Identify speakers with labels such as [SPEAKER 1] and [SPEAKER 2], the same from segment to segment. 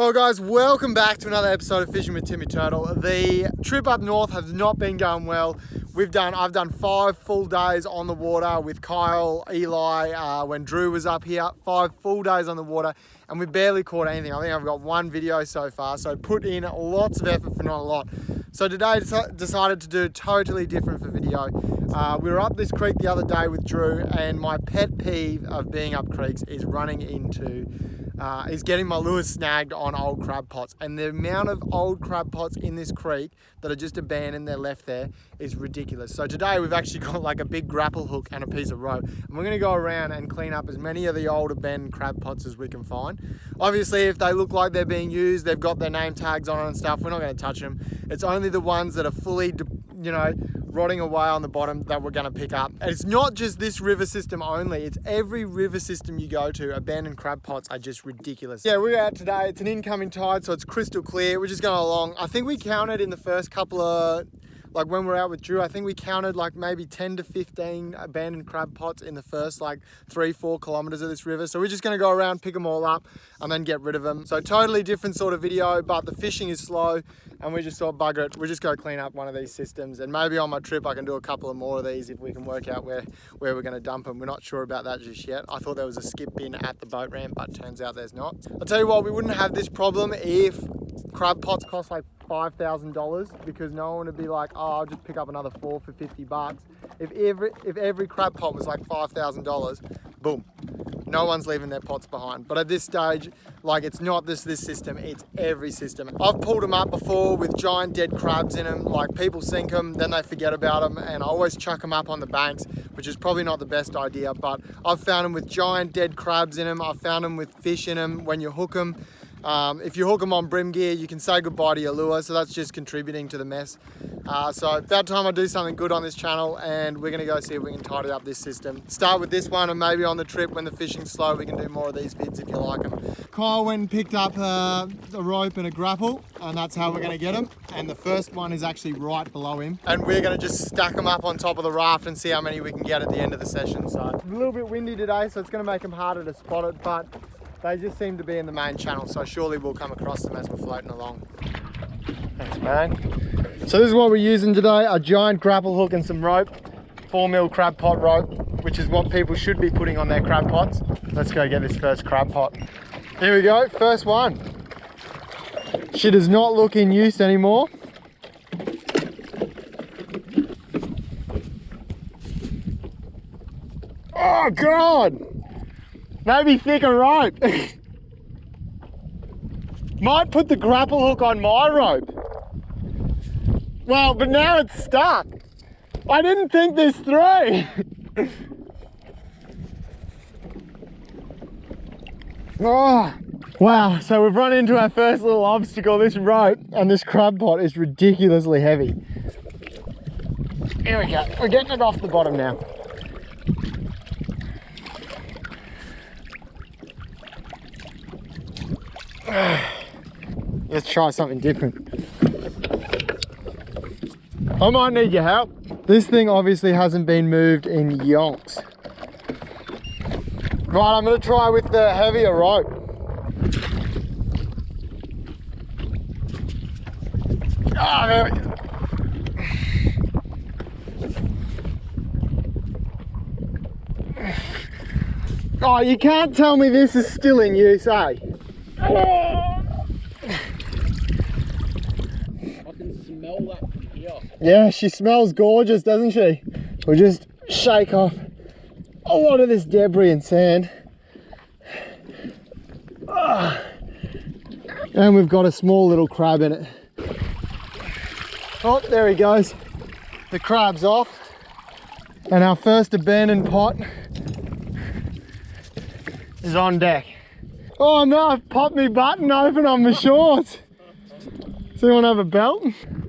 [SPEAKER 1] Well guys, welcome back to another episode of Fishing with Timmy Turtle. The trip up north has not been going well. I've done 5 full days on the water with Kyle, Eli, when Drew was up here. 5 full days on the water and we barely caught anything. I think I've got 1 video so far, so put in lots of effort for not a lot. So today I decided to do totally different for video. We were up this creek the other day with Drew, and my pet peeve of being up creeks is getting my lures snagged on old crab pots. And the amount of old crab pots in this creek that are just abandoned, they're left there, is ridiculous. So today we've actually got like a big grapple hook and a piece of rope, and we're gonna go around and clean up as many of the old abandoned crab pots as we can find. Obviously, if they look like they're being used, they've got their name tags on it and stuff, we're not gonna touch them. It's only the ones that are fully, rotting away on the bottom that we're gonna pick up. And it's not just this river system only, it's every river system you go to. Abandoned crab pots are just ridiculous. Yeah, we're out today, it's an incoming tide, so it's crystal clear. We're just going along. I think we counted in the first couple of, like when we're out with Drew, I think we counted like maybe 10 to 15 abandoned crab pots in the first like 3-4 kilometers of this river. So we're just gonna go around, pick them all up and then get rid of them. So totally different sort of video, but the fishing is slow and we just thought, bugger it, we'll just go clean up one of these systems, and maybe on my trip I can do a couple of more of these if we can work out where we're gonna dump them. We're not sure about that just yet. I thought there was a skip bin at the boat ramp, but turns out there's not. I'll tell you what, we wouldn't have this problem if crab pots cost like $5,000, because no one would be like, oh, I'll just pick up another 4 for 50 bucks. If every crab pot was like $5,000, boom, no one's leaving their pots behind. But at this stage, like, it's not this system, it's every system. I've pulled them up before with giant dead crabs in them. Like, people sink them, then they forget about them, and I always chuck them up on the banks, which is probably not the best idea, but I've found them with giant dead crabs in them. I've found them with fish in them when you hook them. If you hook them on brim gear, you can say goodbye to your lure, so that's just contributing to the mess. So about time I do something good on this channel, and we're gonna go see if we can tidy up this system. Start with this one, and maybe on the trip when the fishing's slow, we can do more of these vids if you like them. Kyle went and picked up a rope and a grapple, and that's how we're gonna get them. And the first one is actually right below him. And we're gonna just stack them up on top of the raft and see how many we can get at the end of the session. So a little bit windy today, so it's gonna make them harder to spot it, but they just seem to be in the main channel, so surely we'll come across them as we're floating along. Thanks, man. So this is what we're using today, a giant grapple hook and some rope, 4mm crab pot rope, which is what people should be putting on their crab pots. Let's go get this first crab pot. Here we go, first one. She does not look in use anymore. Oh God! Maybe thicker rope. Might put the grapple hook on my rope. Well, but now it's stuck. I didn't think this through. Oh, wow, so we've run into our first little obstacle, this rope, and this crab pot is ridiculously heavy. Here we go, we're getting it off the bottom now. Let's try something different. I might need your help. This thing obviously hasn't been moved in yonks. Right, I'm gonna try with the heavier rope. Ah, there we go. Oh, you can't tell me this is still in use, eh? Yeah, she smells gorgeous, doesn't she? We'll just shake off a lot of this debris and sand. And we've got a small little crab in it. Oh, there he goes. The crab's off. And our first abandoned pot is on deck. Oh no, I've popped my button open on my shorts. Does anyone have a belt?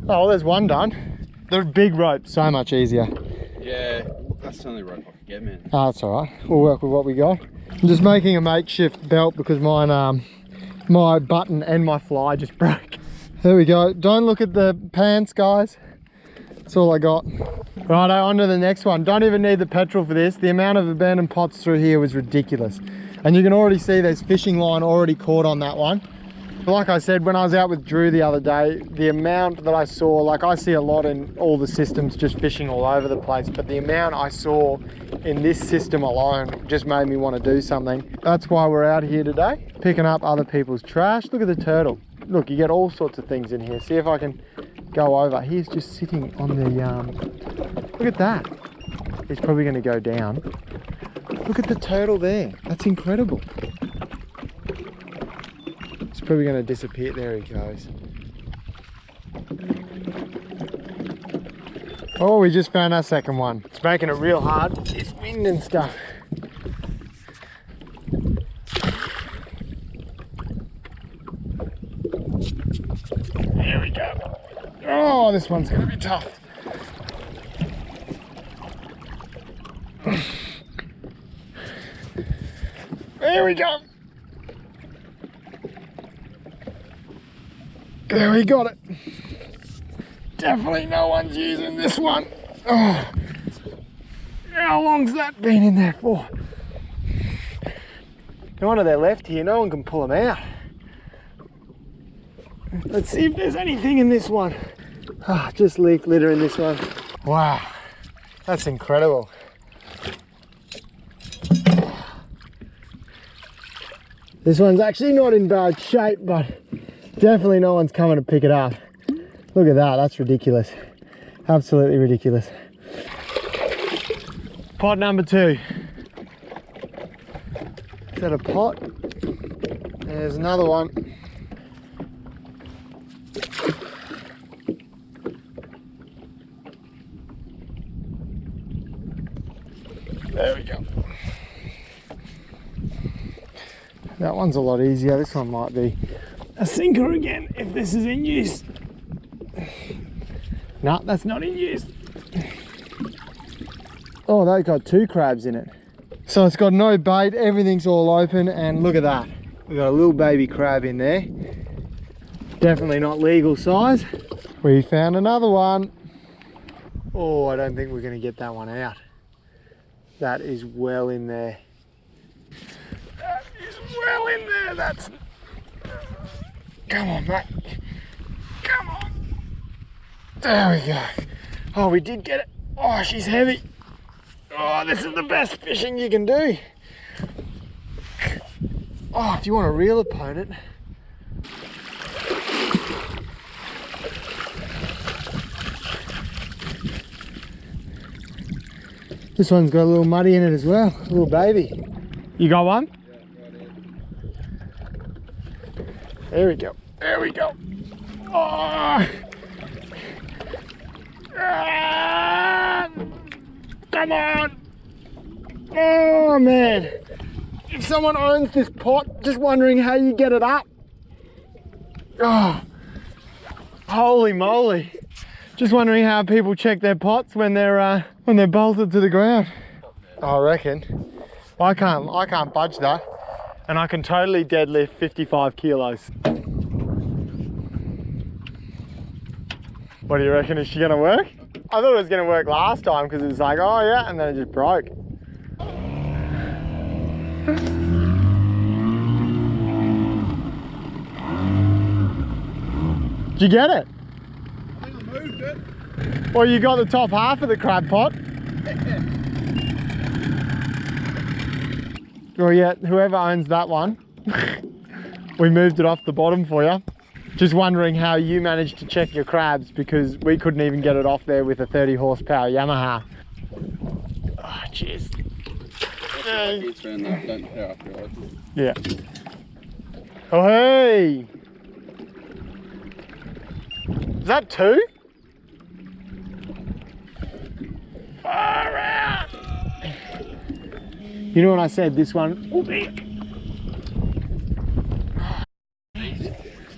[SPEAKER 1] Oh, well, there's one done. The big rope, so much easier.
[SPEAKER 2] Yeah, that's the only rope I can get, man.
[SPEAKER 1] Oh, that's all right. We'll work with what we got. I'm just making a makeshift belt because mine, my button and my fly just broke. There we go. Don't look at the pants, guys. That's all I got. Righto, on to the next one. Don't even need the petrol for this. The amount of abandoned pots through here was ridiculous. And you can already see there's fishing line already caught on that one. Like I said, when I was out with Drew the other day, the amount that I saw, like I see a lot in all the systems just fishing all over the place, but the amount I saw in this system alone just made me want to do something. That's why we're out here today, picking up other people's trash. Look at the turtle. Look, you get all sorts of things in here. See if I can go over. He's just sitting on the, look at that. He's probably going to go down. Look at the turtle there. That's incredible. He's probably going to disappear. There he goes. Oh, we just found our second one. It's making it real hard. It's wind and stuff. There we go. Oh, this one's going to be tough. There we go. There, we got it. Definitely no one's using this one. Oh, how long's that been in there for? No wonder they're left here. No one can pull them out. Let's see if there's anything in this one. Ah, just leaf litter in this one. Wow, that's incredible. This one's actually not in bad shape, but definitely no one's coming to pick it up. Look at that, that's ridiculous. Absolutely ridiculous. Pot number 2. Is that a pot? There's another one. There we go. That one's a lot easier. This one might be a sinker again if this is in use. No, that's not in use. Oh, they've got 2 crabs in it. So it's got no bait, everything's all open, and look at that. We've got a little baby crab in there. Definitely not legal size. We found another one. Oh, I don't think we're going to get that one out. That is well in there. That is well in there. That's... Come on, mate. Come on. There we go. Oh, we did get it. Oh, she's heavy. Oh, this is the best fishing you can do. Oh, if you want a real opponent. This one's got a little muddy in it as well, a little baby. You got one?
[SPEAKER 2] Yeah, right here.
[SPEAKER 1] There we go. There we go. Oh. Ah. Come on. Oh man. If someone owns this pot, just wondering how you get it up. Oh. Holy moly. Just wondering how people check their pots when they're bolted to the ground. I reckon. I can't budge that. And I can totally deadlift 55 kilos. What do you reckon? Is she gonna work? I thought it was gonna work last time because it was like, oh yeah, and then it just broke. Did you get it?
[SPEAKER 2] I think I moved it.
[SPEAKER 1] Well, you got the top half of the crab pot. Well, yeah, whoever owns that one, we moved it off the bottom for you. Just wondering how you managed to check your crabs because we couldn't even get it off there with a 30 horsepower Yamaha. Oh, cheers. Yeah. Oh, hey! Is that 2? Far out! You know what I said? This one will be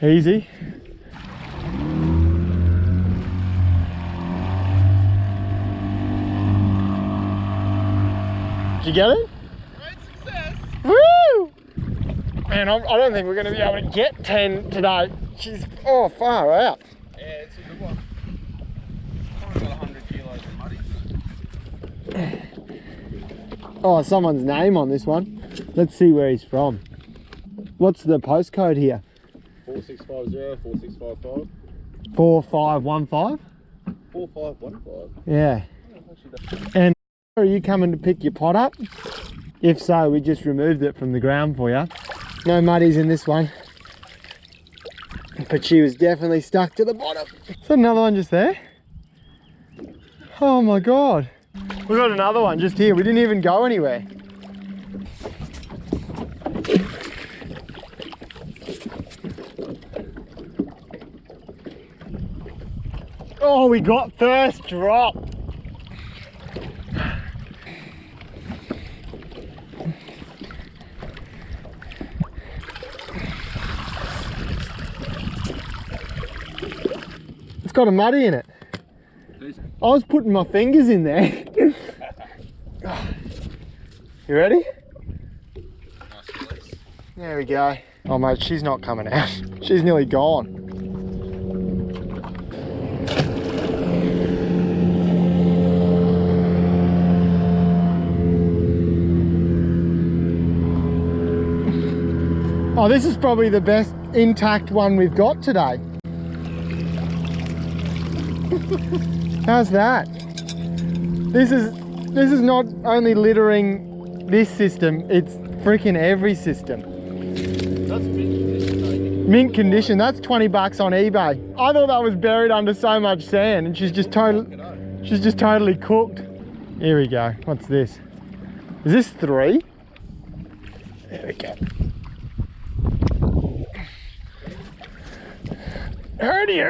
[SPEAKER 1] easy. Did you get it?
[SPEAKER 2] Great success.
[SPEAKER 1] Woo! Man, I don't think we're going to be able to get 10 today. She's far out.
[SPEAKER 2] Yeah, it's a good one. Probably got 100 kilos of muddy.
[SPEAKER 1] Oh, someone's name on this one. Let's see where he's from. What's the postcode here?
[SPEAKER 2] 4650, 4655.
[SPEAKER 1] 4515?
[SPEAKER 2] 4515.
[SPEAKER 1] Yeah. And are you coming to pick your pot up? If so, we just removed it from the ground for you. No muddies in this one. But she was definitely stuck to the bottom. Is that another one just there? Oh my God. We got another one just here. We didn't even go anywhere. Oh, we got first drop. It's got a muddy in it. I was putting my fingers in there. You ready?
[SPEAKER 2] Nice release.
[SPEAKER 1] There we go. Oh mate, she's not coming out. She's nearly gone. Oh, this is probably the best intact one we've got today. How's that? This is not only littering this system, it's freaking every system.
[SPEAKER 2] That's mint condition,
[SPEAKER 1] Mint condition, that's 20 bucks on eBay. I thought that was buried under so much sand and she's just totally cooked. Here we go. What's this? Is this 3? There we go. Hurdy.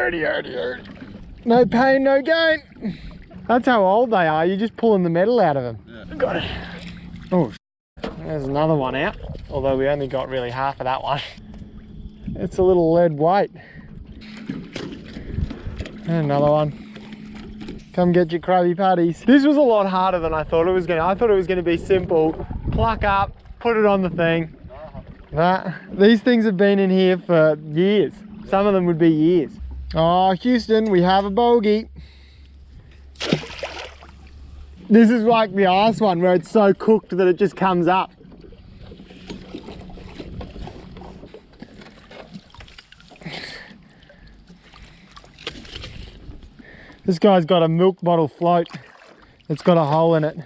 [SPEAKER 1] No pain, no gain. That's how old they are. You're just pulling the metal out of them.
[SPEAKER 2] Yeah.
[SPEAKER 1] Got it. Oh, there's another one out. Although we only got really half of that one. It's a little lead weight. And another one. Come get your Krabby Patties. This was a lot harder than I thought it was going to. I thought it was going to be simple. Pluck up, put it on the thing. These things have been in here for years. Some of them would be years. Oh, Houston, we have a bogey. This is like the last one where it's so cooked that it just comes up. This guy's got a milk bottle float. It's got a hole in it.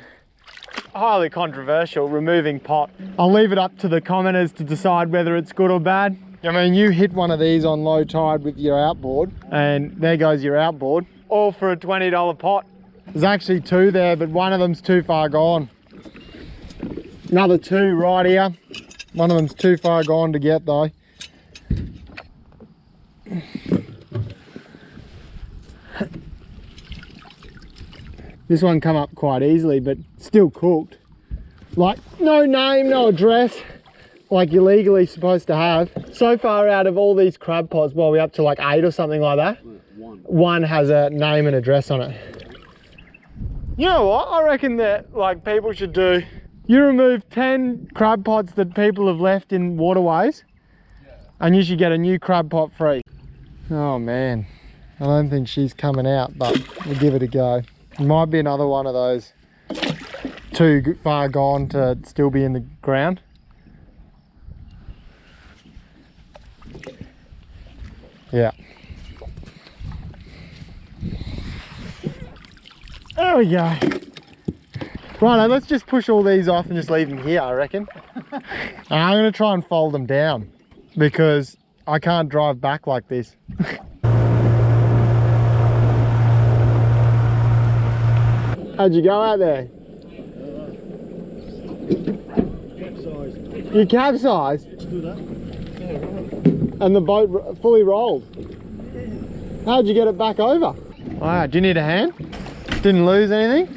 [SPEAKER 1] Highly controversial, removing pot. I'll leave it up to the commenters to decide whether it's good or bad. I mean, you hit one of these on low tide with your outboard, and there goes your outboard, all for a $20 pot. There's actually 2 there, but one of them's too far gone. Another 2 right here. One of them's too far gone to get though. This one come up quite easily, but still cooked. Like, no name, no address, like you're legally supposed to have. So far out of all these crab pots, well, we're up to like 8 or something like that. One has a name and address on it. You know what? I reckon that like people should do, you remove 10 crab pots that people have left in Waterways, and you should get a new crab pot free. Oh man, I don't think she's coming out, but we'll give it a go. It might be another one of those too far gone to still be in the ground. Yeah. There we go. Right, let's just push all these off and just leave them here, I reckon. I'm going to try and fold them down because I can't drive back like this. How'd you go out there? Capsized. You capsized? And the boat fully rolled? How'd you get it back over? Wow, do you need a hand? Didn't lose anything?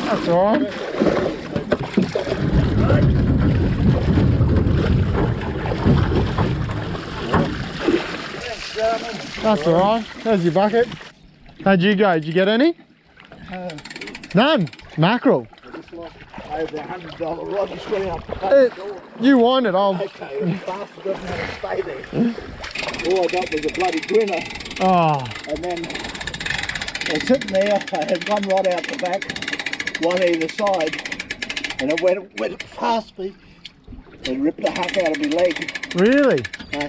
[SPEAKER 1] That's all right. That's all right. There's your bucket. How'd you go? Did you get any? None. Mackerel.
[SPEAKER 2] I just lost over $100 rod just went out the back door.
[SPEAKER 1] You want it, I'll...
[SPEAKER 2] Okay, the bastard doesn't have to stay there.
[SPEAKER 3] all I got was a bloody grinner.
[SPEAKER 1] Oh,
[SPEAKER 3] And then I was sitting there, I had one rod out the back, one either side, and it went past me and ripped the heck out of my leg.
[SPEAKER 1] really?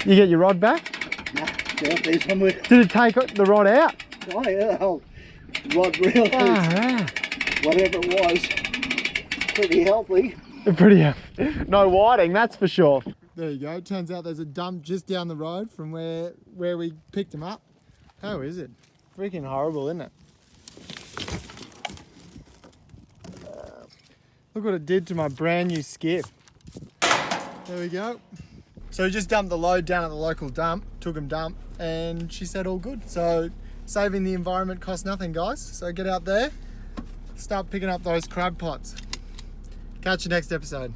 [SPEAKER 1] You get your rod back?
[SPEAKER 3] Nah, it's out there somewhere.
[SPEAKER 1] Did it take the rod out?
[SPEAKER 3] Oh yeah, the whole rod reel is, whatever it was, pretty healthy.
[SPEAKER 1] Pretty no whiting, that's for sure. There you go. Turns out there's a dump just down the road from where we picked him up. How is it? Freaking horrible, isn't it? Look what it did to my brand new skip. There we go. So we just dumped the load down at the local dump, took him dump, and she said all good. So saving the environment costs nothing, guys. So get out there, start picking up those crab pots. Catch you next episode.